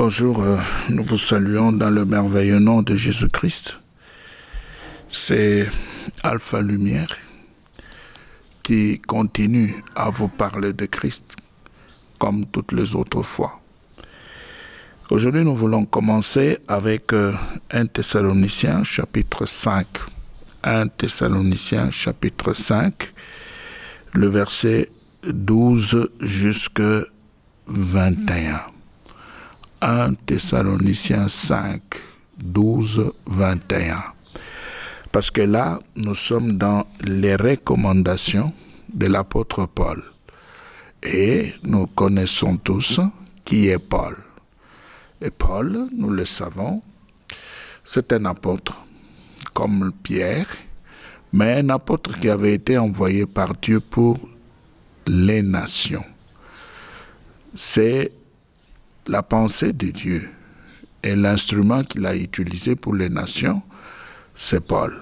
Bonjour, nous vous saluons dans le merveilleux nom de Jésus-Christ. C'est Alpha Lumière qui continue à vous parler de Christ comme toutes les autres fois. Aujourd'hui, nous voulons commencer avec 1 Thessaloniciens chapitre 5. 1 Thessaloniciens chapitre 5, le verset 12 jusqu'à 21. 1 Thessaloniciens 5, 12, 21. Parce que là, nous sommes dans les recommandations de l'apôtre Paul. Et nous connaissons tous qui est Paul. Et Paul, nous le savons, c'est un apôtre, comme Pierre, mais un apôtre qui avait été envoyé par Dieu pour les nations. C'est la pensée de Dieu et l'instrument qu'il a utilisé pour les nations, c'est Paul.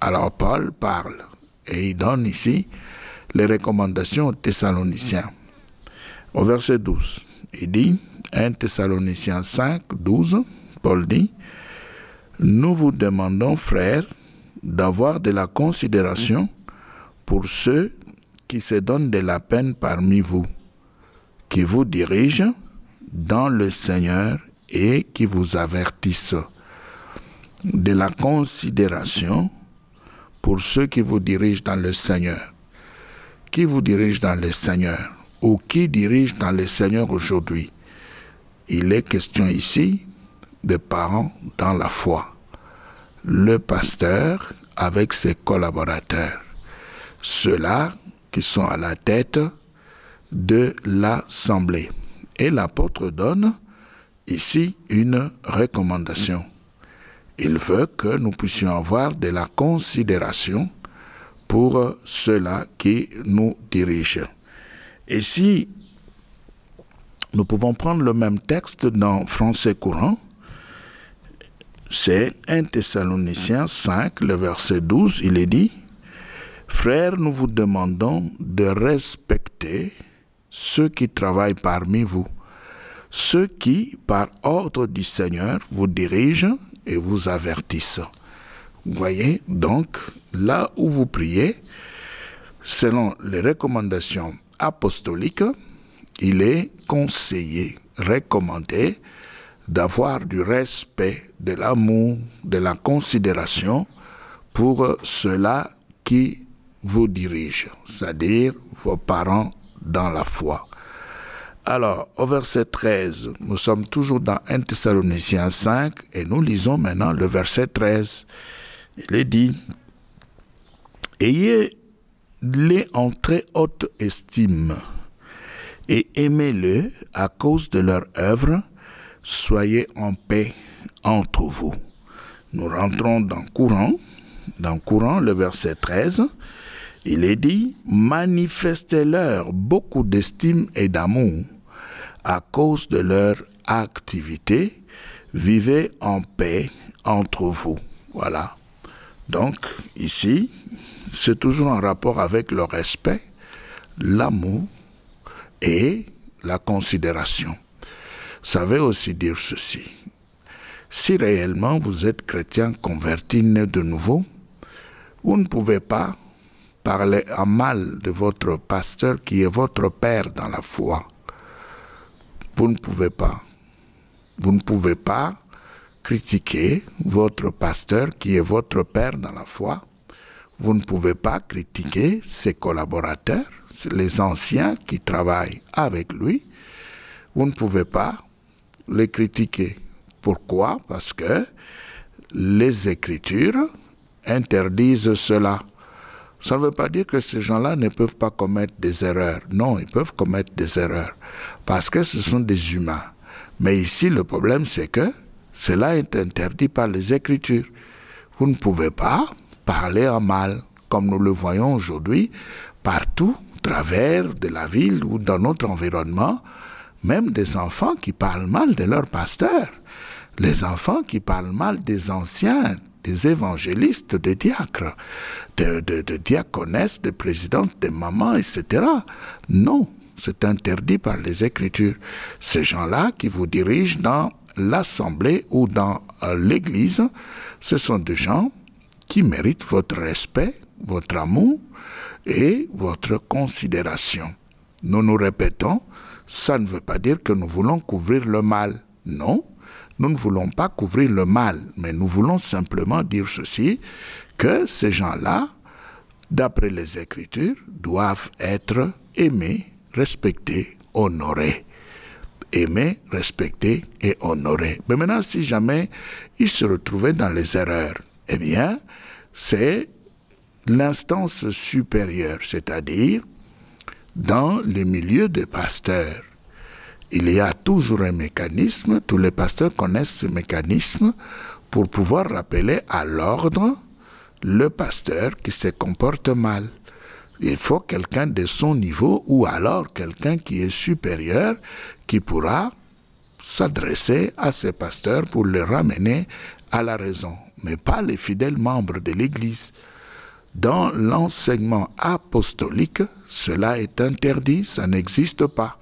Alors Paul parle et il donne ici les recommandations aux Thessaloniciens. Au verset 12, il dit, 1 Thessaloniciens 5, 12, Paul dit, « Nous vous demandons, frères, d'avoir de la considération pour ceux qui se donnent de la peine parmi vous, qui vous dirigent dans le Seigneur et qui vous avertissent. De la considération pour ceux qui vous dirigent dans le Seigneur. Qui vous dirige dans le Seigneur ou qui dirige dans le Seigneur aujourd'hui? Il est question ici de parents dans la foi. Le pasteur avec ses collaborateurs. Ceux-là qui sont à la tête de l'assemblée. Et l'apôtre donne ici une recommandation. Il veut que nous puissions avoir de la considération pour ceux-là qui nous dirigent. Et si nous pouvons prendre le même texte dans français courant, c'est 1 Thessaloniciens 5, le verset 12, il est dit, « Frères, nous vous demandons de respecter ceux qui travaillent parmi vous, ceux qui, par ordre du Seigneur, vous dirigent et vous avertissent. » Vous voyez, donc, là où vous priez, selon les recommandations apostoliques, il est conseillé, recommandé d'avoir du respect, de l'amour, de la considération pour ceux-là qui vous dirigent, c'est-à-dire vos parents dans la foi. Alors, au verset 13, nous sommes toujours dans 1 Thessaloniciens 5 et nous lisons maintenant le verset 13. Il est dit, « Ayez-les en très haute estime et aimez-le à cause de leur œuvre, soyez en paix entre vous. » Nous rentrons dans courant, le verset 13. Il est dit, « Manifestez-leur beaucoup d'estime et d'amour à cause de leur activité. Vivez en paix entre vous. » Voilà. Donc, ici, c'est toujours en rapport avec le respect, l'amour et la considération. Ça veut aussi dire ceci. Si réellement vous êtes chrétien converti, né de nouveau, vous ne pouvez pas parler en mal de votre pasteur qui est votre père dans la foi. Vous ne pouvez pas. Vous ne pouvez pas critiquer votre pasteur qui est votre père dans la foi. Vous ne pouvez pas critiquer ses collaborateurs, les anciens qui travaillent avec lui. Vous ne pouvez pas les critiquer. Pourquoi? Parce que les Écritures interdisent cela. Ça ne veut pas dire que ces gens-là ne peuvent pas commettre des erreurs. Non, ils peuvent commettre des erreurs parce que ce sont des humains. Mais ici, le problème, c'est que cela est interdit par les Écritures. Vous ne pouvez pas parler en mal, comme nous le voyons aujourd'hui, partout, à travers de la ville ou dans notre environnement, même des enfants qui parlent mal de leur pasteur, les enfants qui parlent mal des anciens, des évangélistes, des diacres, de diaconesses, des présidentes, des mamans, etc. Non, C'est interdit par les Écritures. Ces gens-là qui vous dirigent dans l'assemblée ou dans l'église, ce sont des gens qui méritent votre respect, votre amour et votre considération. Nous nous répétons, ça ne veut pas dire que nous voulons couvrir le mal. Non, nous ne voulons pas couvrir le mal, mais nous voulons simplement dire ceci, que ces gens-là, d'après les Écritures, doivent être aimés, respectés, honorés. Aimer, respecter et honorer. Mais maintenant, si jamais ils se retrouvaient dans les erreurs, eh bien, c'est l'instance supérieure, c'est-à-dire dans les milieux des pasteurs. Il y a toujours un mécanisme, tous les pasteurs connaissent ce mécanisme pour pouvoir rappeler à l'ordre le pasteur qui se comporte mal. Il faut quelqu'un de son niveau ou alors quelqu'un qui est supérieur qui pourra s'adresser à ces pasteurs pour les ramener à la raison, mais pas les fidèles membres de l'Église. Dans l'enseignement apostolique, cela est interdit, ça n'existe pas,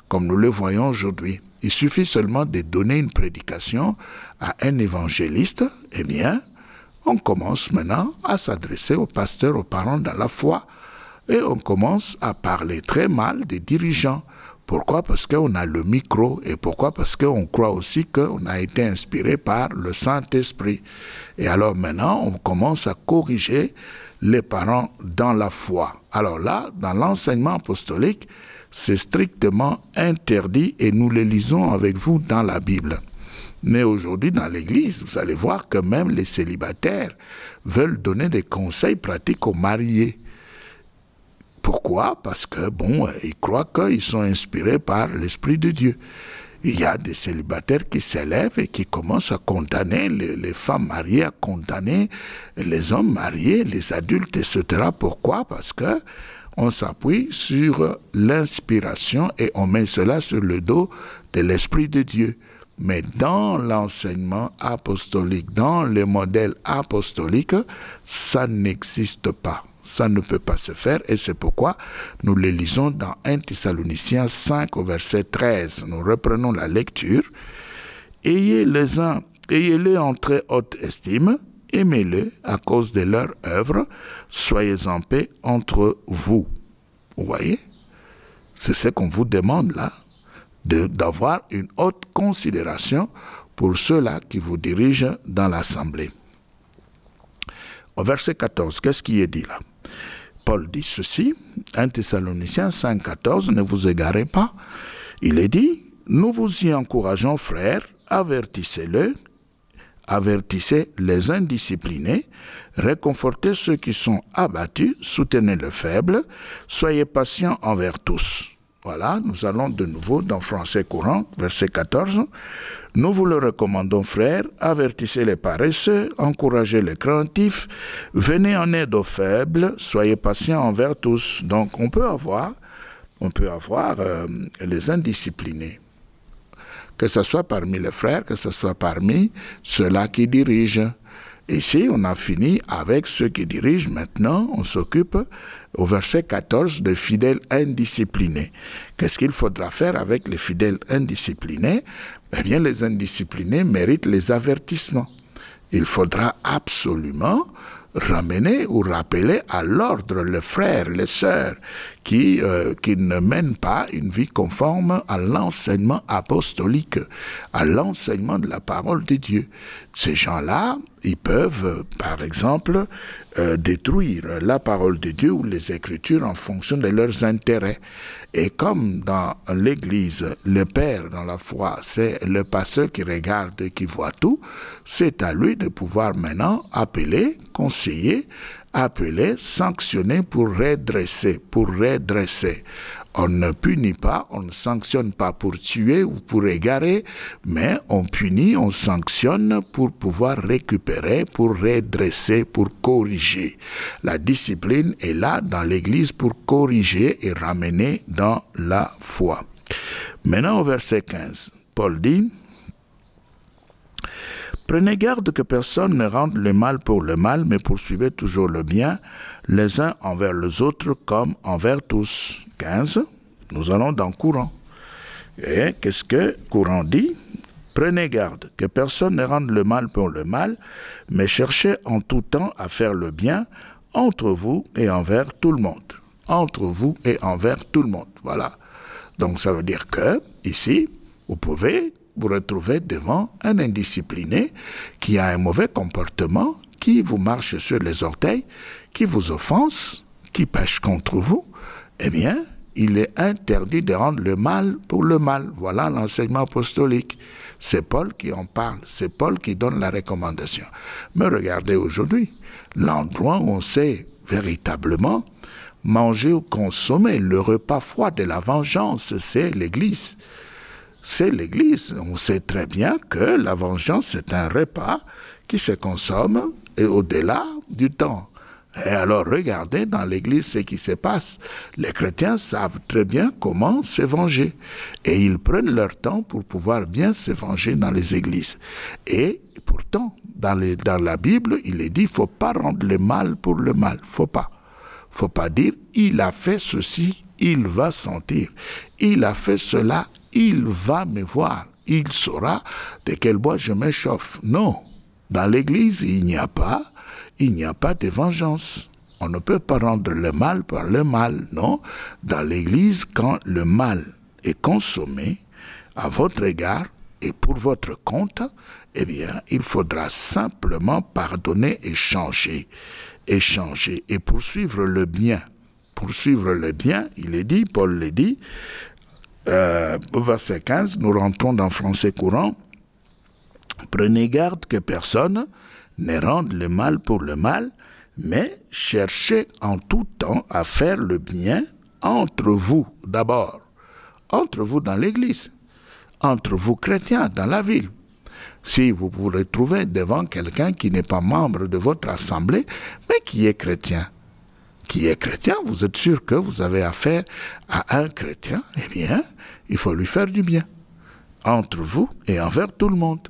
comme nous le voyons aujourd'hui. Il suffit seulement de donner une prédication à un évangéliste, eh bien, on commence maintenant à s'adresser aux pasteurs, aux parents dans la foi, et on commence à parler très mal des dirigeants. Pourquoi? Parce qu'on a le micro. Et pourquoi? Parce qu'on croit aussi qu'on a été inspiré par le Saint-Esprit. Et alors maintenant, on commence à corriger les parents dans la foi. Alors là, dans l'enseignement apostolique, c'est strictement interdit et nous le lisons avec vous dans la Bible. Mais aujourd'hui, dans l'Église, vous allez voir que même les célibataires veulent donner des conseils pratiques aux mariés. Pourquoi? Parce que, ils croient qu'ils sont inspirés par l'Esprit de Dieu. Il y a des célibataires qui s'élèvent et qui commencent à condamner les femmes mariées, à condamner les hommes mariés, les adultes, etc. Pourquoi? Parce que on s'appuie sur l'inspiration et on met cela sur le dos de l'Esprit de Dieu. Mais dans l'enseignement apostolique, dans les modèles apostoliques, ça n'existe pas. Ça ne peut pas se faire et c'est pourquoi nous les lisons dans 1 Thessaloniciens 5 au verset 13. Nous reprenons la lecture. Ayez-les en très haute estime, aimez-les à cause de leur œuvre, soyez en paix entre vous. Vous voyez? C'est ce qu'on vous demande là, d'avoir une haute considération pour ceux-là qui vous dirigent dans l'assemblée. Au verset 14, qu'est-ce qui est dit là? Paul dit ceci, 1 Thessaloniciens 5, 14, ne vous égarez pas. Il est dit, nous vous y encourageons, frères, avertissez les indisciplinés, réconfortez ceux qui sont abattus, soutenez les faibles, soyez patients envers tous. Voilà, nous allons de nouveau dans Français courant, verset 14. Nous vous le recommandons, frères, avertissez les paresseux, encouragez les craintifs, venez en aide aux faibles, soyez patients envers tous. Donc on peut avoir les indisciplinés, que ce soit parmi les frères, que ce soit parmi ceux-là qui dirigent. Ici, on a fini avec ceux qui dirigent. Maintenant, on s'occupe au verset 14 des fidèles indisciplinés. Qu'est-ce qu'il faudra faire avec les fidèles indisciplinés? Eh bien, les indisciplinés méritent les avertissements. Il faudra absolument ramener ou rappeler à l'ordre les frères, les sœurs qui ne mènent pas une vie conforme à l'enseignement apostolique, à l'enseignement de la parole de Dieu. Ces gens-là, ils peuvent, par exemple, détruire la parole de Dieu ou les Écritures en fonction de leurs intérêts. Et comme dans l'Église, le Père dans la foi, c'est le pasteur qui regarde et qui voit tout, c'est à lui de pouvoir maintenant appeler, conseiller, appeler, sanctionner pour redresser, On ne punit pas, on ne sanctionne pas pour tuer ou pour égarer, mais on punit, on sanctionne pour pouvoir récupérer, pour redresser, pour corriger. La discipline est là dans l'Église pour corriger et ramener dans la foi. Maintenant au verset 15, Paul dit: prenez garde que personne ne rende le mal pour le mal, mais poursuivez toujours le bien, les uns envers les autres comme envers tous. 15. Nous allons dans Courant. Et qu'est-ce que Courant dit? Prenez garde que personne ne rende le mal pour le mal, mais cherchez en tout temps à faire le bien entre vous et envers tout le monde. Entre vous et envers tout le monde. Voilà. Donc ça veut dire que, ici, vous pouvez vous retrouver devant un indiscipliné qui a un mauvais comportement, qui vous marche sur les orteils, qui vous offense, qui pêche contre vous. Eh bien, il est interdit de rendre le mal pour le mal. Voilà l'enseignement apostolique. C'est Paul qui en parle, c'est Paul qui donne la recommandation. Mais regardez aujourd'hui, l'endroit où on sait véritablement manger ou consommer le repas froid de la vengeance, c'est l'Église. C'est l'Église. On sait très bien que la vengeance, c'est un repas qui se consomme et au-delà du temps. Et alors, regardez dans l'Église ce qui se passe. Les chrétiens savent très bien comment se venger. Et ils prennent leur temps pour pouvoir bien se venger dans les églises. Et pourtant, dans la Bible, il est dit, il ne faut pas rendre le mal pour le mal. Faut pas dire, il a fait ceci, il va sentir. Il a fait cela, il va me voir. Il saura de quel bois je m'échauffe. Non, dans l'Église, il n'y a pas de vengeance. On ne peut pas rendre le mal par le mal, non. Dans l'Église, quand le mal est consommé à votre égard et pour votre compte, eh bien, il faudra simplement pardonner et changer et poursuivre le bien. Poursuivre le bien, il est dit, Paul le dit, verset 15, nous rentrons dans Français courant, prenez garde que personne ne rende le mal pour le mal, mais cherchez en tout temps à faire le bien entre vous d'abord, entre vous dans l'Église, entre vous chrétiens dans la ville. Si vous vous retrouvez devant quelqu'un qui n'est pas membre de votre assemblée, mais qui est chrétien, vous êtes sûr que vous avez affaire à un chrétien, eh bien, il faut lui faire du bien, entre vous et envers tout le monde.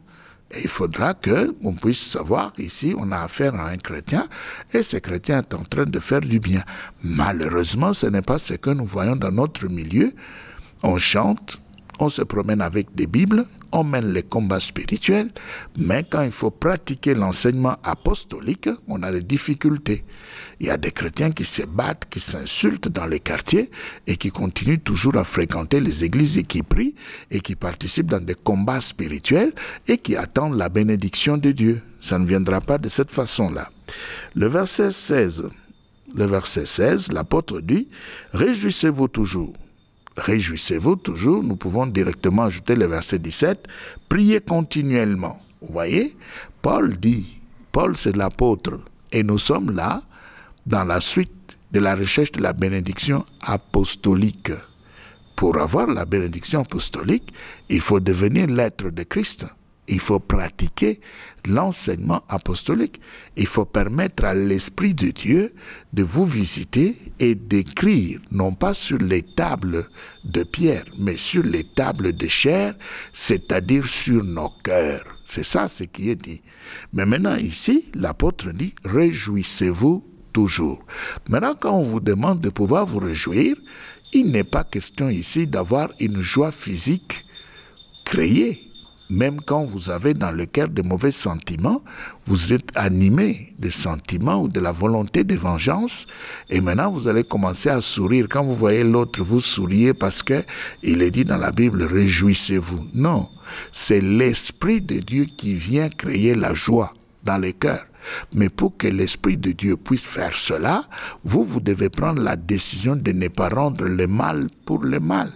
Et il faudra qu'on puisse savoir qu'ici, on a affaire à un chrétien et ce chrétien est en train de faire du bien. Malheureusement, ce n'est pas ce que nous voyons dans notre milieu. On chante, on se promène avec des Bibles, on mène les combats spirituels, mais quand il faut pratiquer l'enseignement apostolique, on a des difficultés. Il y a des chrétiens qui se battent, qui s'insultent dans les quartiers et qui continuent toujours à fréquenter les églises et qui prient et qui participent dans des combats spirituels et qui attendent la bénédiction de Dieu. Ça ne viendra pas de cette façon-là. Le verset 16, l'apôtre dit « Réjouissez-vous toujours ». Réjouissez-vous toujours, nous pouvons directement ajouter le verset 17, priez continuellement. Vous voyez, Paul c'est l'apôtre, et nous sommes là dans la suite de la recherche de la bénédiction apostolique. Pour avoir la bénédiction apostolique, il faut devenir l'être de Christ. Il faut pratiquer l'enseignement apostolique. Il faut permettre à l'Esprit de Dieu de vous visiter et d'écrire, non pas sur les tables de pierre, mais sur les tables de chair, c'est-à-dire sur nos cœurs. C'est ça ce qui est dit. Mais maintenant ici, l'apôtre dit, réjouissez-vous toujours. Maintenant, quand on vous demande de pouvoir vous réjouir, il n'est pas question ici d'avoir une joie physique créée. Même quand vous avez dans le cœur de mauvais sentiments, vous êtes animé de sentiments ou de la volonté de vengeance, et maintenant vous allez commencer à sourire. Quand vous voyez l'autre, vous souriez parce que il est dit dans la Bible, réjouissez-vous. Non, c'est l'Esprit de Dieu qui vient créer la joie dans les cœurs. Mais pour que l'Esprit de Dieu puisse faire cela, vous devez prendre la décision de ne pas rendre le mal pour le mal.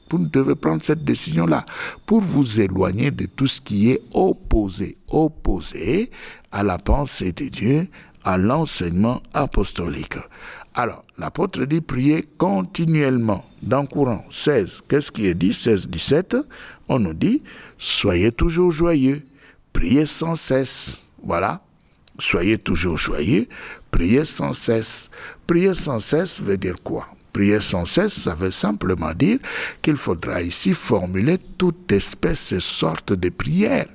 Vous devez prendre cette décision-là pour vous éloigner de tout ce qui est opposé à la pensée de Dieu, à l'enseignement apostolique. Alors, l'apôtre dit prier continuellement. Dans Courant 16, qu'est-ce qui est dit? 16-17, on nous dit soyez toujours joyeux, priez sans cesse. Voilà, soyez toujours joyeux, priez sans cesse. Prier sans cesse veut dire quoi? Prier sans cesse, ça veut simplement dire qu'il faudra ici formuler toute espèce et sorte de prière.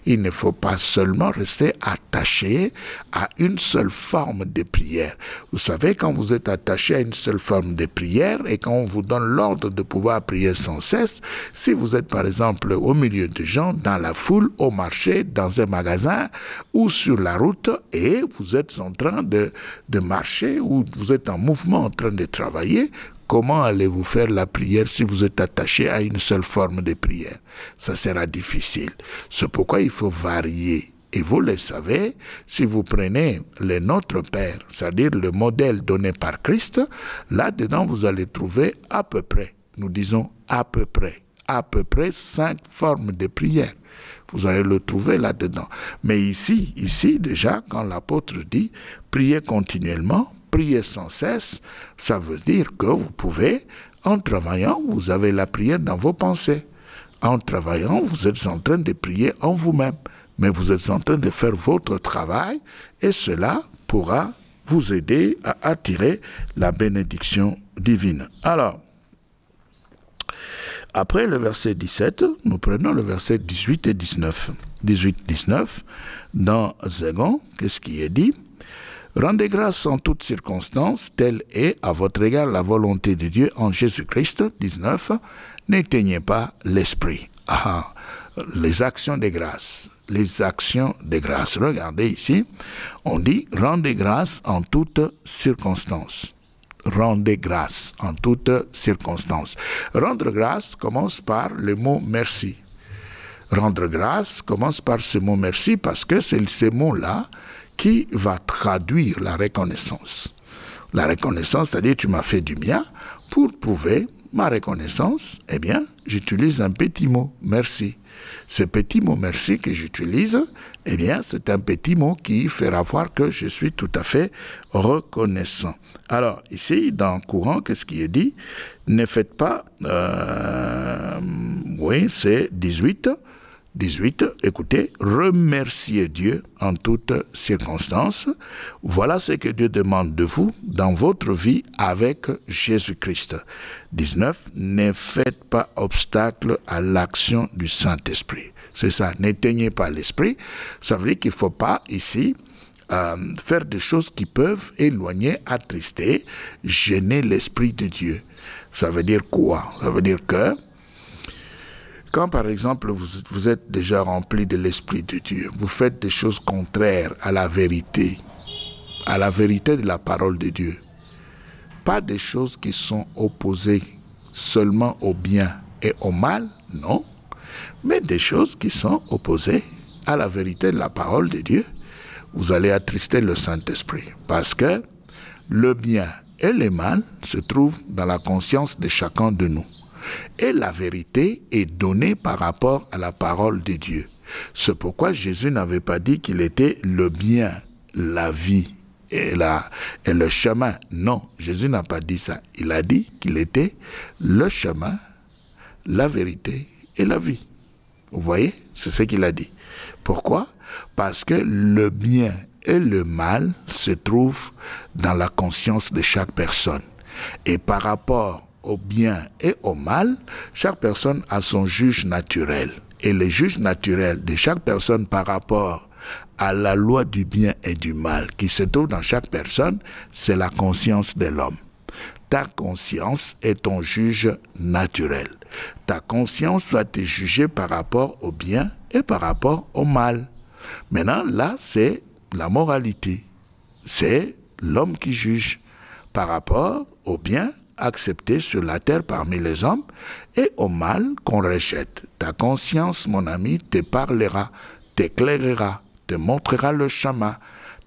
Il ne faut pas seulement rester attaché à une seule forme de prière. Vous savez, quand vous êtes attaché à une seule forme de prière et quand on vous donne l'ordre de pouvoir prier sans cesse, si vous êtes par exemple au milieu de gens, dans la foule, au marché, dans un magasin ou sur la route et vous êtes en train de marcher ou vous êtes en mouvement en train de travailler, comment allez-vous faire la prière si vous êtes attaché à une seule forme de prière? Ça sera difficile. C'est pourquoi il faut varier. Et vous le savez, si vous prenez le Notre Père, c'est-à-dire le modèle donné par Christ, là-dedans vous allez trouver à peu près, nous disons à peu près 5 formes de prière. Vous allez le trouver là-dedans. Mais ici déjà, quand l'apôtre dit « priez continuellement », prier sans cesse, ça veut dire que vous pouvez, en travaillant, vous avez la prière dans vos pensées. En travaillant, vous êtes en train de prier en vous-même. Mais vous êtes en train de faire votre travail et cela pourra vous aider à attirer la bénédiction divine. Alors, après le verset 17, nous prenons le verset 18 et 19. 18-19, dans Zégon, qu'est-ce qui est dit? Rendez grâce en toutes circonstances, telle est à votre égard la volonté de Dieu en Jésus-Christ. 19. N'éteignez pas l'esprit. Les actions de grâce. Les actions de grâce. Regardez ici, on dit rendez grâce en toutes circonstances. Rendez grâce en toutes circonstances. Rendre grâce commence par le mot merci. Rendre grâce commence par ce mot merci parce que c'est ce mot-là qui va traduire la reconnaissance. La reconnaissance, c'est-à-dire tu m'as fait du bien. Pour prouver ma reconnaissance, eh bien, j'utilise un petit mot, merci. Ce petit mot merci que j'utilise, eh bien, c'est un petit mot qui fera voir que je suis tout à fait reconnaissant. Alors, ici, dans Courant, qu'est-ce qui est dit? Ne faites pas, oui, c'est 18, écoutez, remerciez Dieu en toutes circonstances. Voilà ce que Dieu demande de vous dans votre vie avec Jésus-Christ. 19, ne faites pas obstacle à l'action du Saint-Esprit. C'est ça, n'éteignez pas l'esprit. Ça veut dire qu'il ne faut pas ici faire des choses qui peuvent éloigner, attrister, gêner l'Esprit de Dieu. Ça veut dire quoi? Ça veut dire que quand, par exemple, vous êtes déjà rempli de l'Esprit de Dieu, vous faites des choses contraires à la vérité de la parole de Dieu. Pas des choses qui sont opposées seulement au bien et au mal, non, mais des choses qui sont opposées à la vérité de la parole de Dieu. Vous allez attrister le Saint-Esprit parce que le bien et le mal se trouvent dans la conscience de chacun de nous. Et la vérité est donnée par rapport à la parole de Dieu. C'est pourquoi Jésus n'avait pas dit qu'il était le bien, la vie et le chemin. Non, Jésus n'a pas dit ça. Il a dit qu'il était le chemin, la vérité et la vie. Vous voyez, c'est ce qu'il a dit. Pourquoi? Parce que le bien et le mal se trouvent dans la conscience de chaque personne. Et par rapport au bien et au mal, chaque personne a son juge naturel. Et le juge naturel de chaque personne par rapport à la loi du bien et du mal qui se trouve dans chaque personne, c'est la conscience de l'homme. Ta conscience est ton juge naturel. Ta conscience va te juger par rapport au bien et par rapport au mal. Maintenant, là, c'est la moralité. C'est l'homme qui juge par rapport au bien accepté sur la terre parmi les hommes et au mal qu'on rejette. Ta conscience, mon ami, te parlera, t'éclairera, te montrera le chemin.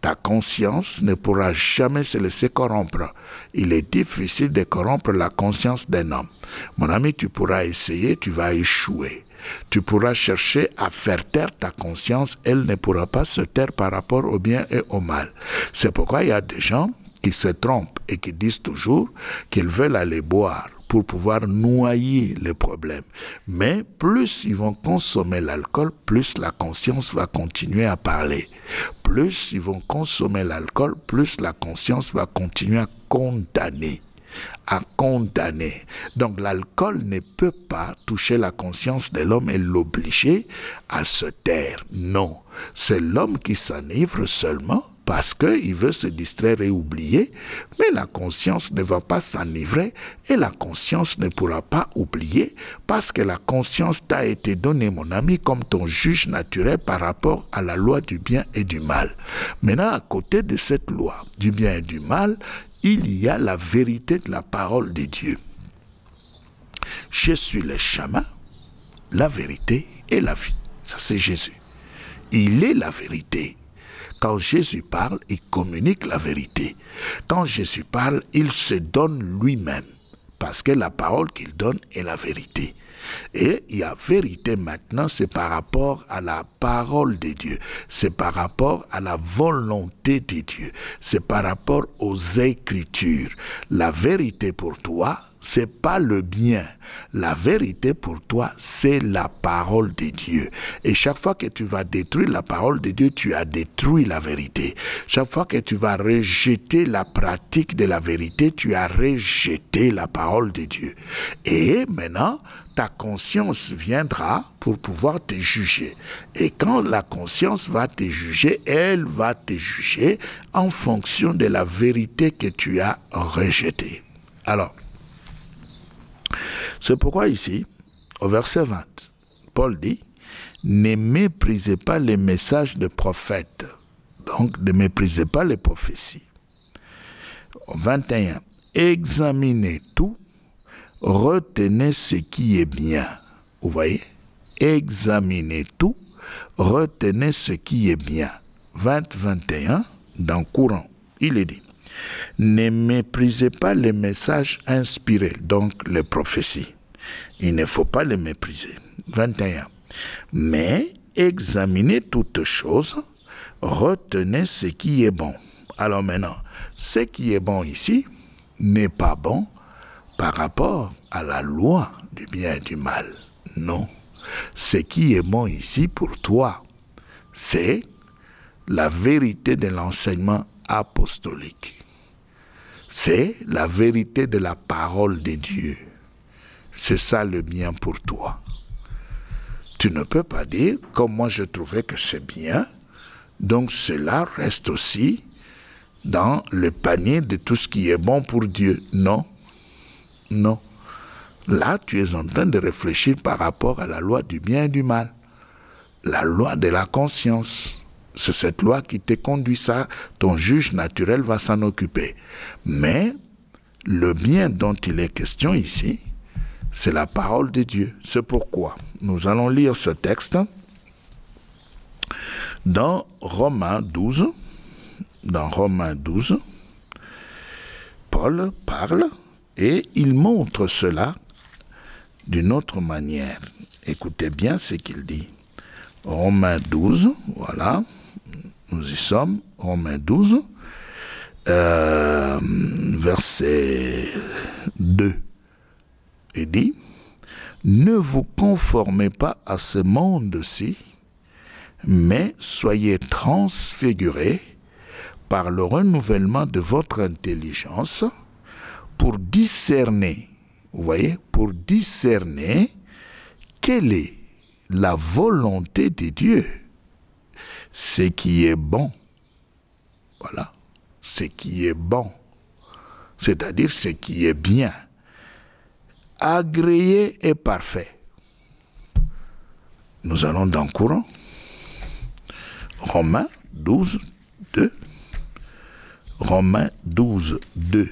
Ta conscience ne pourra jamais se laisser corrompre. Il est difficile de corrompre la conscience d'un homme. Mon ami, tu pourras essayer, tu vas échouer. Tu pourras chercher à faire taire ta conscience, elle ne pourra pas se taire par rapport au bien et au mal. C'est pourquoi il y a des gens qui se trompent et qui disent toujours qu'ils veulent aller boire pour pouvoir noyer les problèmes. Mais plus ils vont consommer l'alcool, plus la conscience va continuer à parler. Plus ils vont consommer l'alcool, plus la conscience va continuer à condamner. à condamner. Donc l'alcool ne peut pas toucher la conscience de l'homme et l'obliger à se taire. Non, c'est l'homme qui s'enivre seulement parce qu'il veut se distraire et oublier, mais la conscience ne va pas s'enivrer et la conscience ne pourra pas oublier parce que la conscience t'a été donnée, mon ami, comme ton juge naturel par rapport à la loi du bien et du mal. Maintenant, à côté de cette loi du bien et du mal, il y a la vérité de la parole de Dieu. Je suis le chemin, la vérité et la vie. Ça, c'est Jésus. Il est la vérité. Quand Jésus parle, il communique la vérité. Quand Jésus parle, il se donne lui-même. Parce que la parole qu'il donne est la vérité. Et il y a vérité maintenant, c'est par rapport à la parole de Dieu. C'est par rapport à la volonté de Dieu. C'est par rapport aux Écritures. La vérité pour toi, c'est pas le bien. La vérité pour toi, c'est la parole de Dieu. Et chaque fois que tu vas détruire la parole de Dieu, tu as détruit la vérité. Chaque fois que tu vas rejeter la pratique de la vérité, tu as rejeté la parole de Dieu. Et maintenant, ta conscience viendra pour pouvoir te juger. Et quand la conscience va te juger, elle va te juger en fonction de la vérité que tu as rejetée. Alors, c'est pourquoi ici, au verset 20, Paul dit, « Ne méprisez pas les messages des prophètes. » Donc, ne méprisez pas les prophéties. 21, « Examinez tout, retenez ce qui est bien. » Vous voyez? Examinez tout, retenez ce qui est bien. 21, dans Courant, il est dit, ne méprisez pas les messages inspirés, donc les prophéties. Il ne faut pas les mépriser. 21. Mais examinez toutes choses, retenez ce qui est bon. Alors maintenant, ce qui est bon ici n'est pas bon par rapport à la loi du bien et du mal. Non. Ce qui est bon ici pour toi, c'est la vérité de l'enseignement apostolique. C'est la vérité de la parole de Dieu. C'est ça le bien pour toi. Tu ne peux pas dire, comme moi je trouvais que c'est bien, donc cela reste aussi dans le panier de tout ce qui est bon pour Dieu. Non, non. Là, tu es en train de réfléchir par rapport à la loi du bien et du mal. La loi de la conscience. C'est cette loi qui te conduit ça. Ton juge naturel va s'en occuper. Mais le bien dont il est question ici, c'est la parole de Dieu. C'est pourquoi nous allons lire ce texte dans Romains 12. Dans Romains 12, Paul parle et il montre cela d'une autre manière. Écoutez bien ce qu'il dit. Romains 12, voilà. Nous y sommes, Romains 12, verset 2. Il dit, « Ne vous conformez pas à ce monde-ci, mais soyez transfigurés par le renouvellement de votre intelligence pour discerner, vous voyez, pour discerner quelle est la volonté de Dieu. Ce qui est bon, voilà, ce qui est bon, c'est-à-dire ce qui est bien, agréé et parfait. » Nous allons dans Courant, Romains 12, 2. Romains 12, 2.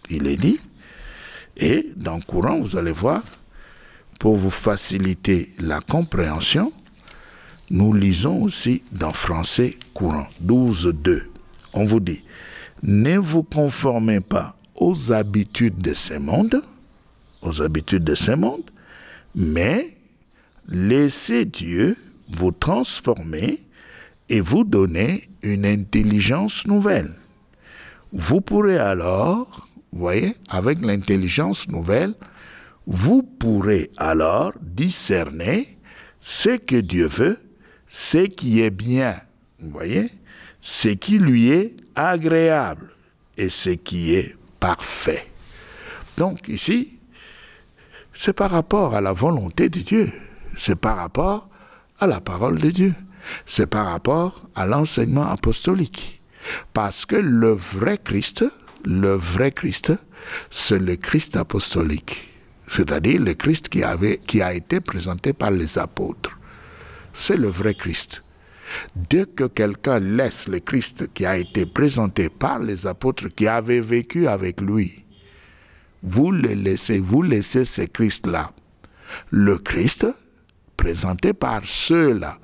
Il est dit, et dans Courant, vous allez voir, pour vous faciliter la compréhension, nous lisons aussi dans Français Courant, 12, 2. On vous dit, ne vous conformez pas aux habitudes de ce monde, mais laissez Dieu vous transformer et vous donner une intelligence nouvelle. Vous pourrez alors, vous voyez, avec l'intelligence nouvelle, vous pourrez alors discerner ce que Dieu veut, ce qui est bien, vous voyez, ce qui lui est agréable et ce qui est parfait. Donc ici, c'est par rapport à la volonté de Dieu, c'est par rapport à la parole de Dieu, c'est par rapport à l'enseignement apostolique. Parce que le vrai Christ, c'est le Christ apostolique, c'est-à-dire le Christ qui a été présenté par les apôtres. C'est le vrai Christ. Dès que quelqu'un laisse le Christ qui a été présenté par les apôtres qui avaient vécu avec lui, vous laissez ce Christ-là. Le Christ présenté par ceux-là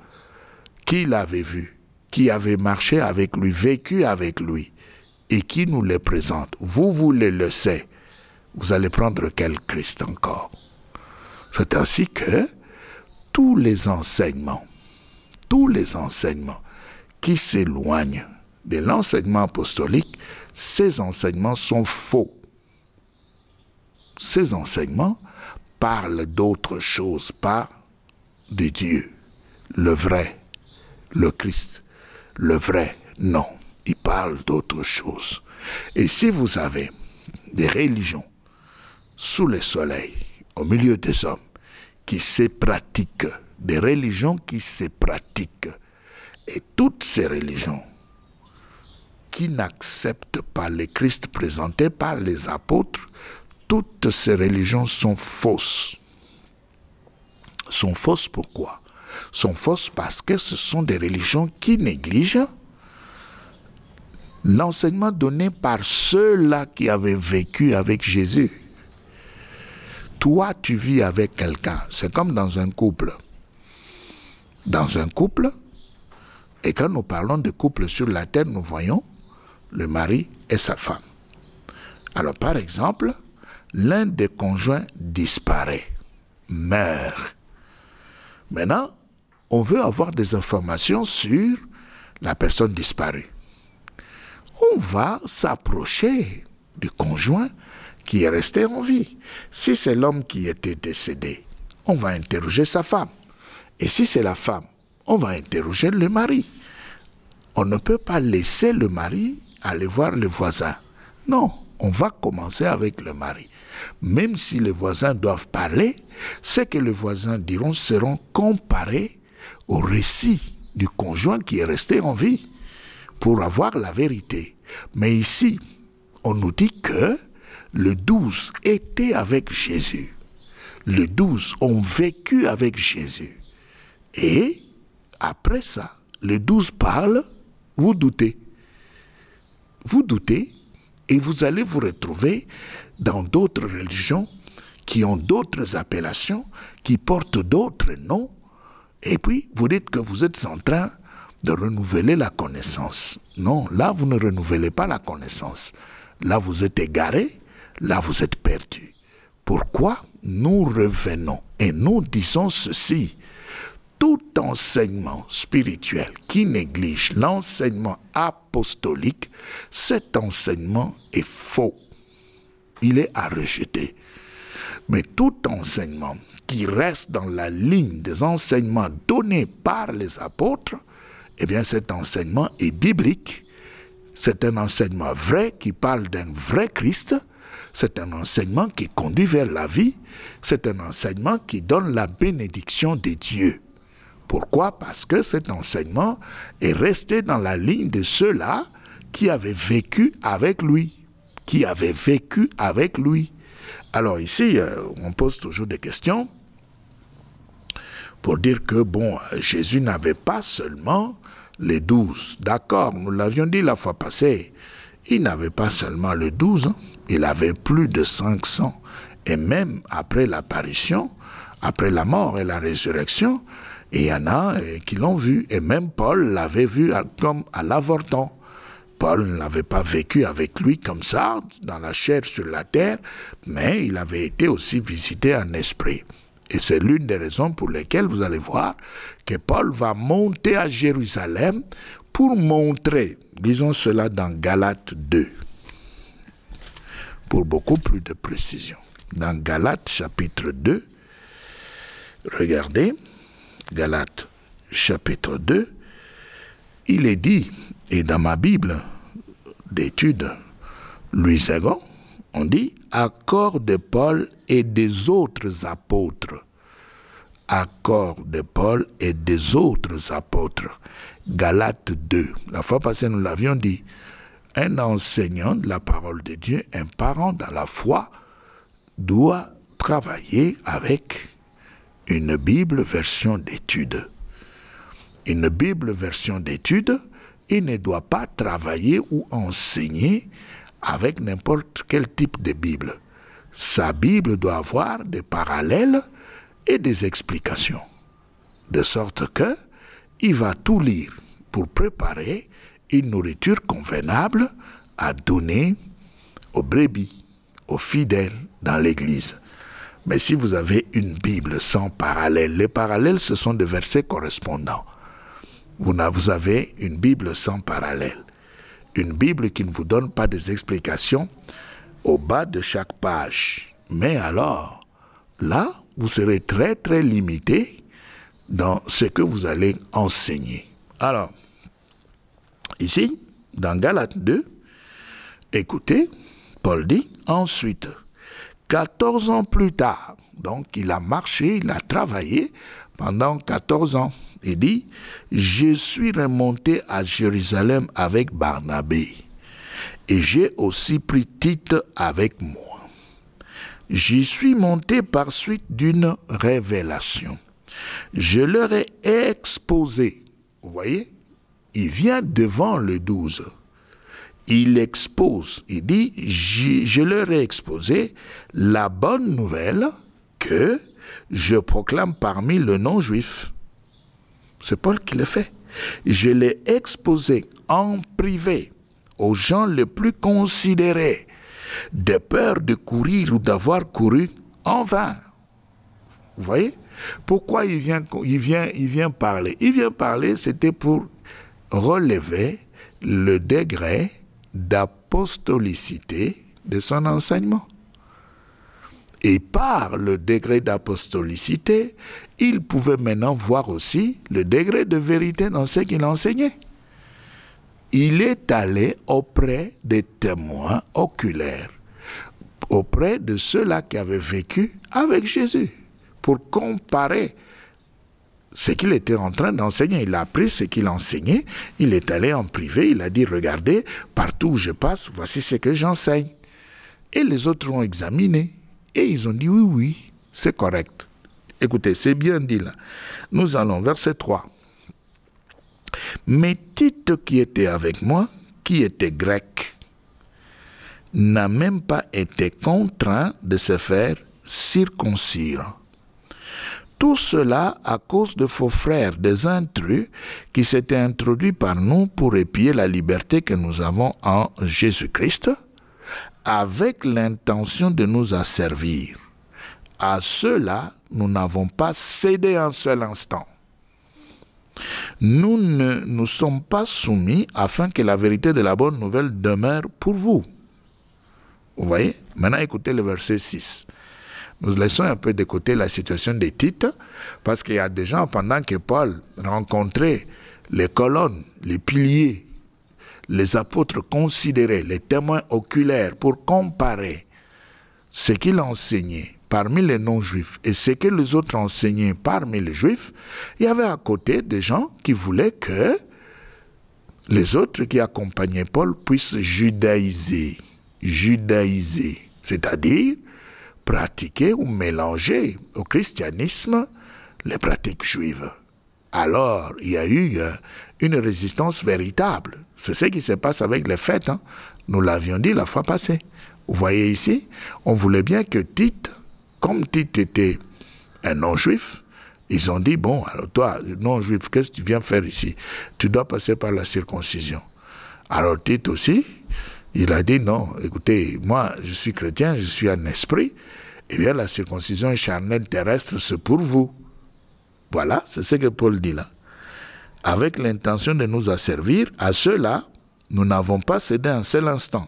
qui l'avaient vu, qui avaient marché avec lui, vécu avec lui, et qui nous les présente. Vous les laissez. Vous allez prendre quel Christ encore? C'est ainsi que tous les enseignements qui s'éloignent de l'enseignement apostolique, ces enseignements sont faux. Ces enseignements parlent d'autre chose, pas de Dieu, le vrai, le Christ, le vrai, non, ils parlent d'autre chose. Et si vous avez des religions sous le soleil, au milieu des hommes, qui se pratiquent, des religions qui se pratiquent, et toutes ces religions qui n'acceptent pas le Christ présenté par les apôtres, toutes ces religions sont fausses. Sont fausses pourquoi? Sont fausses parce que ce sont des religions qui négligent l'enseignement donné par ceux-là qui avaient vécu avec Jésus. Toi, tu vis avec quelqu'un. C'est comme dans un couple. Dans un couple, et quand nous parlons de couple sur la terre, nous voyons le mari et sa femme. Alors, par exemple, l'un des conjoints disparaît, meurt. Maintenant, on veut avoir des informations sur la personne disparue. On va s'approcher du conjoint qui est resté en vie. Si c'est l'homme qui était décédé, on va interroger sa femme. Et si c'est la femme, on va interroger le mari. On ne peut pas laisser le mari aller voir le voisin. Non, on va commencer avec le mari. Même si les voisins doivent parler, ce que les voisins diront seront comparés au récit du conjoint qui est resté en vie pour avoir la vérité. Mais ici, on nous dit que les 12 étaient avec Jésus. Les 12 ont vécu avec Jésus. Et après ça, les 12 parlent, vous doutez. Vous doutez et vous allez vous retrouver dans d'autres religions qui ont d'autres appellations, qui portent d'autres noms. Et puis, vous dites que vous êtes en train de renouveler la connaissance. Non, là, vous ne renouvelez pas la connaissance. Là, vous êtes égaré, là, vous êtes perdu. Pourquoi nous revenons et nous disons ceci? Tout enseignement spirituel qui néglige l'enseignement apostolique, cet enseignement est faux. Il est à rejeter. Mais tout enseignement qui reste dans la ligne des enseignements donnés par les apôtres, eh bien cet enseignement est biblique. C'est un enseignement vrai qui parle d'un vrai Christ. C'est un enseignement qui conduit vers la vie. C'est un enseignement qui donne la bénédiction de Dieu. Pourquoi? Parce que cet enseignement est resté dans la ligne de ceux-là qui avaient vécu avec lui. Qui avaient vécu avec lui. Alors ici, on pose toujours des questions pour dire que, bon, Jésus n'avait pas seulement les 12. D'accord, nous l'avions dit la fois passée. Il n'avait pas seulement les 12, hein. Il avait plus de 500. Et même après l'apparition, après la mort et la résurrection, il y en a qui l'ont vu. Et même Paul l'avait vu comme à l'avorton. Paul n'avait pas vécu avec lui comme ça, dans la chair sur la terre, mais il avait été aussi visité en esprit. Et c'est l'une des raisons pour lesquelles vous allez voir que Paul va monter à Jérusalem pour montrer, disons cela dans Galates 2, pour beaucoup plus de précision. Dans Galates chapitre 2, regardez, Galates chapitre 2, il est dit, et dans ma Bible d'études Louis II, on dit accord de Paul et des autres apôtres. Accord de Paul et des autres apôtres. Galates 2. La fois passée, nous l'avions dit. Un enseignant de la parole de Dieu, un parent dans la foi, doit travailler avec une Bible version d'étude. Une Bible version d'étude, il ne doit pas travailler ou enseigner avec n'importe quel type de Bible. Sa Bible doit avoir des parallèles et des explications. De sorte que il va tout lire pour préparer une nourriture convenable à donner aux brebis, aux fidèles dans l'Église. Mais si vous avez une Bible sans parallèle, les parallèles, ce sont des versets correspondants. Vous avez une Bible sans parallèle. Une Bible qui ne vous donne pas des explications au bas de chaque page. Mais alors, là, vous serez très très limité dans ce que vous allez enseigner. Alors, ici, dans Galates 2, écoutez, Paul dit, ensuite, 14 ans plus tard, donc il a marché, il a travaillé pendant 14 ans. Il dit, je suis remonté à Jérusalem avec Barnabé et j'ai aussi pris Tite avec moi. J'y suis monté par suite d'une révélation. Je leur ai exposé, vous voyez, il vient devant le 12. Il expose, il dit, je leur ai exposé la bonne nouvelle que je proclame parmi les non-juifs. C'est Paul qui le fait. Je l'ai exposé en privé aux gens les plus considérés, de peur de courir ou d'avoir couru en vain. Vous voyez? Pourquoi il vient parler? Il vient parler, c'était pour relever le degré d'apostolicité de son enseignement. Et par le degré d'apostolicité, il pouvait maintenant voir aussi le degré de vérité dans ce qu'il enseignait. Il est allé auprès des témoins oculaires, auprès de ceux-là qui avaient vécu avec Jésus, pour comparer ce qu'il était en train d'enseigner. Il a appris ce qu'il enseignait, il est allé en privé, il a dit, regardez, partout où je passe, voici ce que j'enseigne. Et les autres ont examiné, et ils ont dit, oui, oui, c'est correct. Écoutez, c'est bien dit là. Nous allons, verset 3. Mais Tite qui était avec moi, qui était grec, n'a même pas été contraint de se faire circoncire. Tout cela à cause de faux frères, des intrus qui s'étaient introduits par nous pour épier la liberté que nous avons en Jésus-Christ, avec l'intention de nous asservir. À ceux-là, nous n'avons pas cédé un seul instant. Nous ne nous sommes pas soumis afin que la vérité de la bonne nouvelle demeure pour vous. Vous voyez? Maintenant, écoutez le verset 6. Nous laissons un peu de côté la situation des Tite, parce qu'il y a des gens, pendant que Paul rencontrait les colonnes, les piliers, les apôtres considérés, les témoins oculaires, pour comparer ce qu'il enseignait parmi les non-juifs et ce que les autres enseignaient parmi les juifs, il y avait à côté des gens qui voulaient que les autres qui accompagnaient Paul puissent judaïser, c'est-à-dire pratiquer ou mélanger au christianisme les pratiques juives. Alors, il y a eu une résistance véritable. C'est ce qui se passe avec les fêtes. Hein. Nous l'avions dit la fois passée. Vous voyez ici, on voulait bien que Tite, comme Tite était un non-juif, ils ont dit, bon, alors toi, non-juif, qu'est-ce que tu viens faire ici? Tu dois passer par la circoncision. Alors Tite aussi, il a dit, non, écoutez, moi, je suis chrétien, je suis un esprit, eh bien, la circoncision charnelle terrestre, c'est pour vous. Voilà, c'est ce que Paul dit là. Avec l'intention de nous asservir, à ceux-là, nous n'avons pas cédé un seul instant.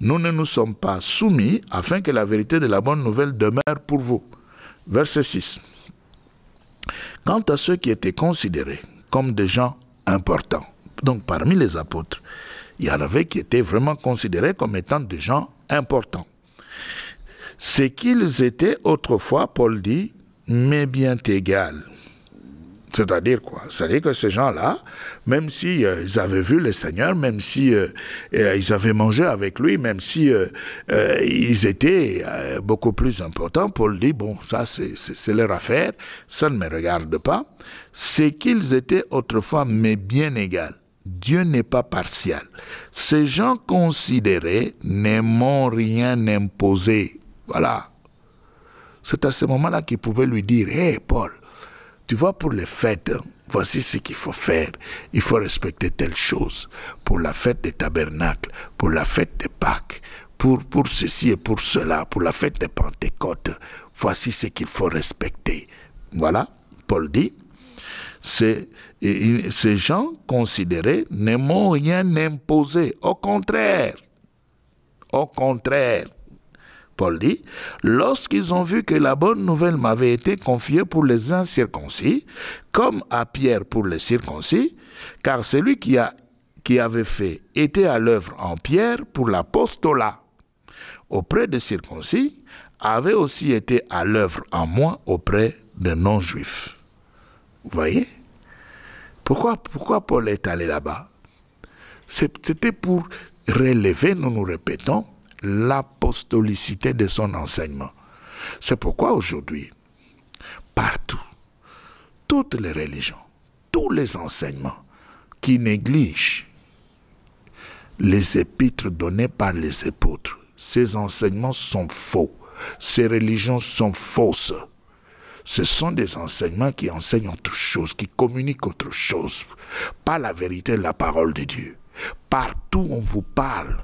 Nous ne nous sommes pas soumis afin que la vérité de la bonne nouvelle demeure pour vous. Verset 6. Quant à ceux qui étaient considérés comme des gens importants, donc parmi les apôtres, il y en avait qui étaient vraiment considérés comme étant des gens importants. C'est qu'ils étaient autrefois, Paul dit, mais bien égal. C'est-à-dire quoi? C'est-à-dire que ces gens-là, même si ils avaient vu le Seigneur, même si ils avaient mangé avec lui, même si ils étaient beaucoup plus importants, Paul dit, bon, ça c'est leur affaire, ça ne me regarde pas. C'est qu'ils étaient autrefois, mais bien égal. Dieu n'est pas partial. Ces gens considérés ne m'ont rien imposé. Voilà. C'est à ce moment-là qu'ils pouvaient lui dire, « Hé, Paul, tu vois, pour les fêtes, voici ce qu'il faut faire. Il faut respecter telle chose. Pour la fête des tabernacles, pour la fête des Pâques, pour ceci et pour cela, pour la fête des Pentecôtes, voici ce qu'il faut respecter. » Voilà, Paul dit, ces gens considérés ne m'ont rien imposé. Au contraire, Paul dit, lorsqu'ils ont vu que la bonne nouvelle m'avait été confiée pour les incirconcis, comme à Pierre pour les circoncis, car celui qui avait fait était à l'œuvre en Pierre pour l'apostolat auprès des circoncis, avait aussi été à l'œuvre en moi auprès des non-juifs. Vous voyez? Pourquoi Paul est allé là-bas? C'était pour relever, nous répétons, l'apostolicité de son enseignement. C'est pourquoi aujourd'hui, partout, toutes les religions, tous les enseignements qui négligent les épîtres données par les apôtres, ces enseignements sont faux. Ces religions sont fausses. Ce sont des enseignements qui enseignent autre chose, qui communiquent autre chose, pas la vérité de la parole de Dieu. Partout on vous parle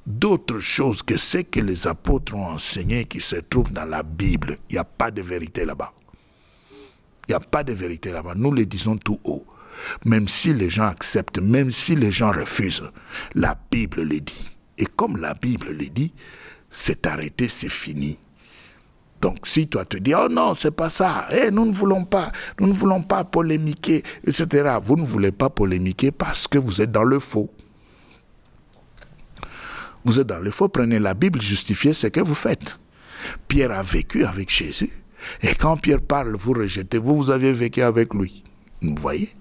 d'autre chose que ce que les apôtres ont enseigné qui se trouve dans la Bible. Il n'y a pas de vérité là-bas. Il n'y a pas de vérité là-bas. Nous le disons tout haut. Même si les gens acceptent, même si les gens refusent, la Bible le dit. Et comme la Bible le dit, c'est arrêté, c'est fini. Donc si toi te dis, oh non, c'est pas ça, nous ne voulons pas polémiquer, etc. Vous ne voulez pas polémiquer parce que vous êtes dans le faux. Vous êtes dans le faux, prenez la Bible, justifiez ce que vous faites. Pierre a vécu avec Jésus. Et quand Pierre parle, vous rejetez, vous avez vécu avec lui. Vous voyez?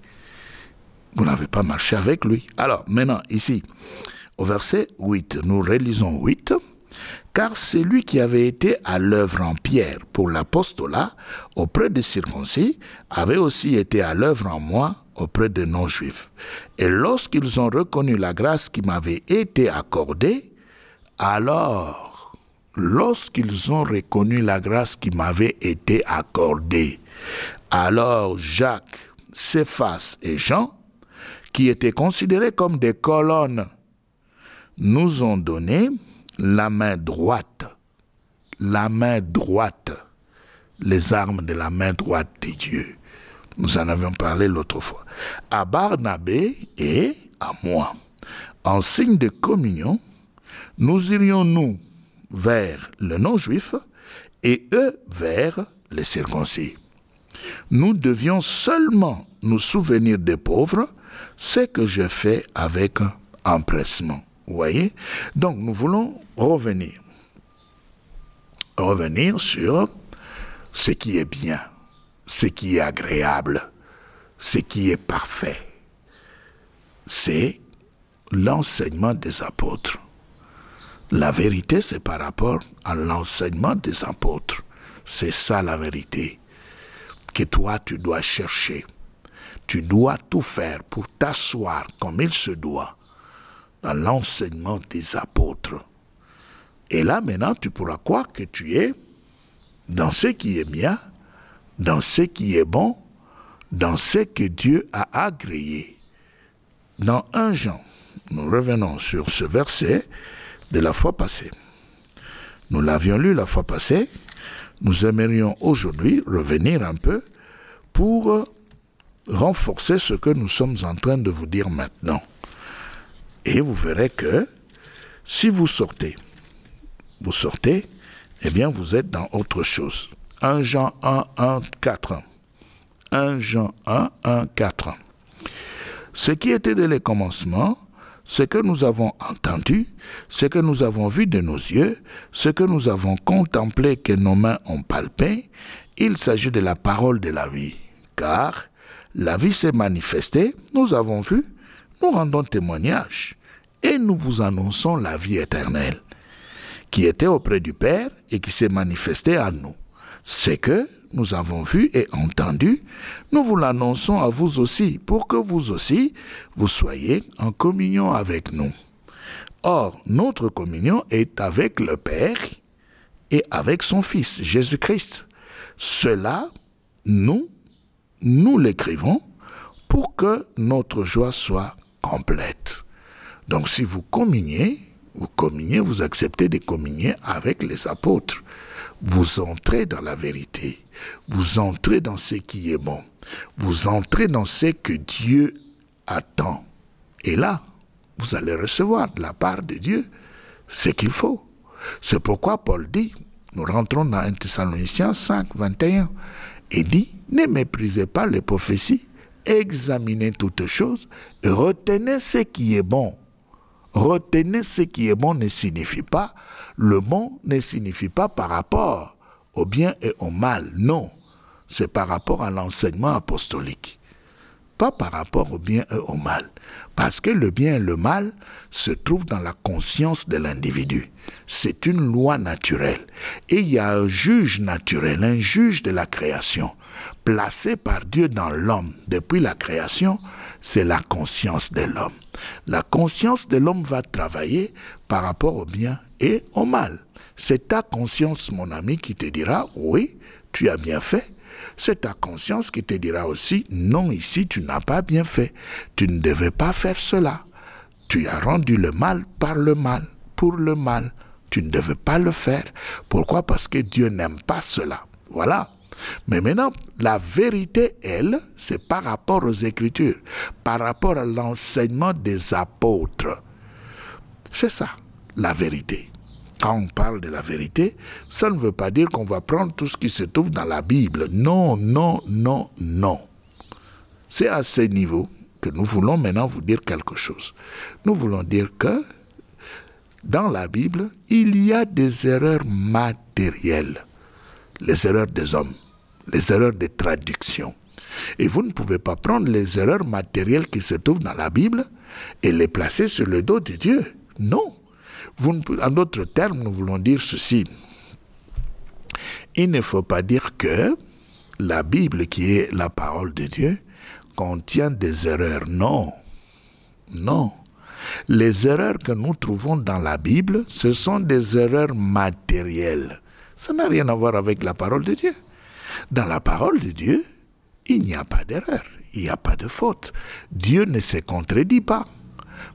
Vous n'avez pas marché avec lui. Alors, maintenant, ici, au verset 8, nous relisons 8. Car celui qui avait été à l'œuvre en Pierre pour l'apostolat auprès des circoncis avait aussi été à l'œuvre en moi auprès des non-juifs. Et lorsqu'ils ont reconnu la grâce qui m'avait été accordée, alors, lorsqu'ils ont reconnu la grâce qui m'avait été accordée, alors Jacques, Céphas et Jean, qui étaient considérés comme des colonnes, nous ont donné la main droite, les armes de la main droite de Dieu. Nous en avions parlé l'autre fois. À Barnabé et à moi, en signe de communion, nous irions nous vers le non-juif et eux vers les circoncis. Nous devions seulement nous souvenir des pauvres, ce que je fais avec empressement. Vous voyez? Donc nous voulons revenir sur ce qui est bien, ce qui est agréable, ce qui est parfait. C'est l'enseignement des apôtres. La vérité, c'est par rapport à l'enseignement des apôtres. C'est ça la vérité que toi, tu dois chercher. Tu dois tout faire pour t'asseoir comme il se doit dans l'enseignement des apôtres. Et là, maintenant, tu pourras croire que tu es dans ce qui est bien, dans ce qui est bon, dans ce que Dieu a agréé. Dans 1 Jean, nous revenons sur ce verset de la fois passée. Nous l'avions lu la fois passée. Nous aimerions aujourd'hui revenir un peu pour renforcer ce que nous sommes en train de vous dire maintenant. Et vous verrez que si vous sortez, eh bien vous êtes dans autre chose. 1 Jean 1, 1, 4. 1 Jean 1, 1, 4. Ce qui était dès le commencement, ce que nous avons entendu, ce que nous avons vu de nos yeux, ce que nous avons contemplé que nos mains ont palpé, il s'agit de la parole de la vie. Car la vie s'est manifestée, nous avons vu, nous rendons témoignage et nous vous annonçons la vie éternelle qui était auprès du Père et qui s'est manifestée à nous. C'est que nous avons vu et entendu, nous vous l'annonçons à vous aussi, pour que vous aussi, vous soyez en communion avec nous. Or, notre communion est avec le Père et avec son Fils, Jésus-Christ. Cela, nous l'écrivons pour que notre joie soit complète. Donc, si vous communiez, vous acceptez de communier avec les apôtres. Vous entrez dans la vérité, vous entrez dans ce qui est bon, vous entrez dans ce que Dieu attend. Et là, vous allez recevoir de la part de Dieu ce qu'il faut. C'est pourquoi Paul dit, nous rentrons dans 1 Thessaloniciens 5, 21, et dit, ne méprisez pas les prophéties, examinez toutes choses et retenez ce qui est bon. Retenez ce qui est bon ne signifie pas, le bon ne signifie pas par rapport au bien et au mal. Non, c'est par rapport à l'enseignement apostolique. Pas par rapport au bien et au mal. Parce que le bien et le mal se trouvent dans la conscience de l'individu. C'est une loi naturelle. Et il y a un juge naturel, un juge de la création, placé par Dieu dans l'homme depuis la création, c'est la conscience de l'homme. La conscience de l'homme va travailler par rapport au bien et au mal. C'est ta conscience, mon ami, qui te dira, oui, tu as bien fait. C'est ta conscience qui te dira aussi, non, ici, tu n'as pas bien fait. Tu ne devais pas faire cela. Tu as rendu le mal par le mal, pour le mal. Tu ne devais pas le faire. Pourquoi? Parce que Dieu n'aime pas cela. Voilà. Mais maintenant, la vérité, elle, c'est par rapport aux Écritures, par rapport à l'enseignement des apôtres. C'est ça, la vérité. Quand on parle de la vérité, ça ne veut pas dire qu'on va prendre tout ce qui se trouve dans la Bible. Non, non, non, non. C'est à ce niveau que nous voulons maintenant vous dire quelque chose. Nous voulons dire que dans la Bible, il y a des erreurs matérielles. Les erreurs des hommes, les erreurs de traduction. Et vous ne pouvez pas prendre les erreurs matérielles qui se trouvent dans la Bible et les placer sur le dos de Dieu. Non. En d'autres termes, nous voulons dire ceci. Il ne faut pas dire que la Bible, qui est la parole de Dieu, contient des erreurs. Non. Non. Les erreurs que nous trouvons dans la Bible, ce sont des erreurs matérielles. Ça n'a rien à voir avec la parole de Dieu. Dans la parole de Dieu, il n'y a pas d'erreur, il n'y a pas de faute. Dieu ne se contredit pas.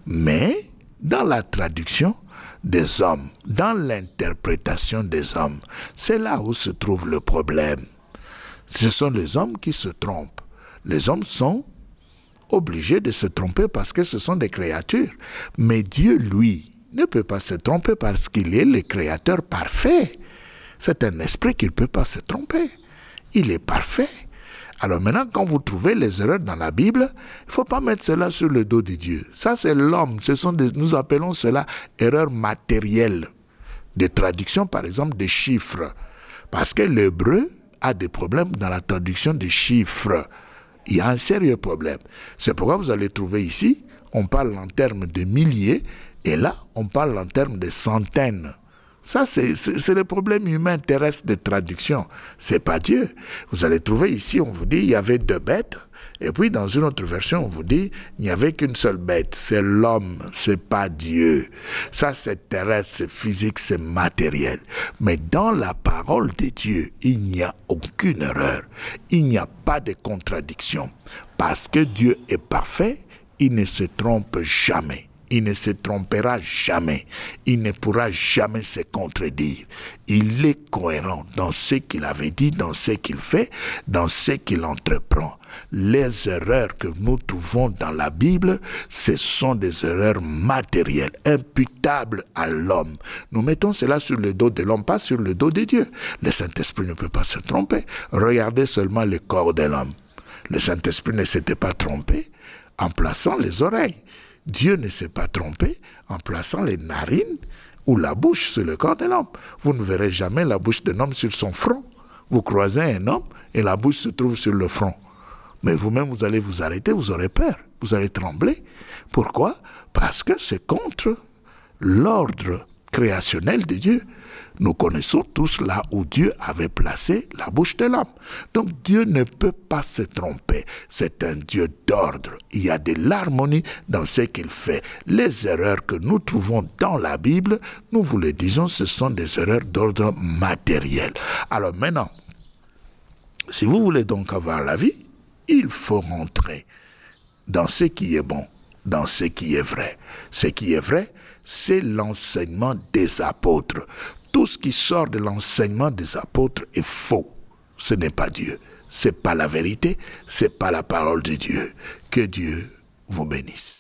Mais dans la traduction des hommes, dans l'interprétation des hommes, c'est là où se trouve le problème. Ce sont les hommes qui se trompent. Les hommes sont obligés de se tromper parce que ce sont des créatures. Mais Dieu, lui, ne peut pas se tromper parce qu'il est le créateur parfait. C'est un esprit qui ne peut pas se tromper. Il est parfait. Alors maintenant, quand vous trouvez les erreurs dans la Bible, il ne faut pas mettre cela sur le dos de Dieu. Ça, c'est l'homme. Nous appelons cela erreurs matérielles. De traduction, par exemple, des chiffres. Parce que l'hébreu a des problèmes dans la traduction des chiffres. Il y a un sérieux problème. C'est pourquoi vous allez trouver ici, on parle en termes de milliers, et là, on parle en termes de centaines. Ça, c'est le problème humain terrestre de traduction. C'est pas Dieu. Vous allez trouver ici, on vous dit, il y avait 2 bêtes. Et puis, dans une autre version, on vous dit, il n'y avait qu'une seule bête. C'est l'homme, c'est pas Dieu. Ça, c'est terrestre, c'est physique, c'est matériel. Mais dans la parole de Dieu, il n'y a aucune erreur. Il n'y a pas de contradiction. Parce que Dieu est parfait, il ne se trompe jamais. Il ne se trompera jamais. Il ne pourra jamais se contredire. Il est cohérent dans ce qu'il avait dit, dans ce qu'il fait, dans ce qu'il entreprend. Les erreurs que nous trouvons dans la Bible, ce sont des erreurs matérielles, imputables à l'homme. Nous mettons cela sur le dos de l'homme, pas sur le dos de Dieu. Le Saint-Esprit ne peut pas se tromper. Regardez seulement le corps de l'homme. Le Saint-Esprit ne s'était pas trompé en plaçant les oreilles. Dieu ne s'est pas trompé en plaçant les narines ou la bouche sur le corps de l'homme. Vous ne verrez jamais la bouche d'un homme sur son front. Vous croisez un homme et la bouche se trouve sur le front. Mais vous-même, vous allez vous arrêter, vous aurez peur, vous allez trembler. Pourquoi? Parce que c'est contre l'ordre créationnel de Dieu. Nous connaissons tous là où Dieu avait placé la bouche de l'homme. Donc Dieu ne peut pas se tromper. C'est un Dieu d'ordre. Il y a de l'harmonie dans ce qu'il fait. Les erreurs que nous trouvons dans la Bible, nous vous le disons, ce sont des erreurs d'ordre matériel. Alors maintenant, si vous voulez donc avoir la vie, il faut rentrer dans ce qui est bon, dans ce qui est vrai. Ce qui est vrai, c'est l'enseignement des apôtres. Tout ce qui sort de l'enseignement des apôtres est faux. Ce n'est pas Dieu. Ce n'est pas la vérité. Ce n'est pas la parole de Dieu. Que Dieu vous bénisse.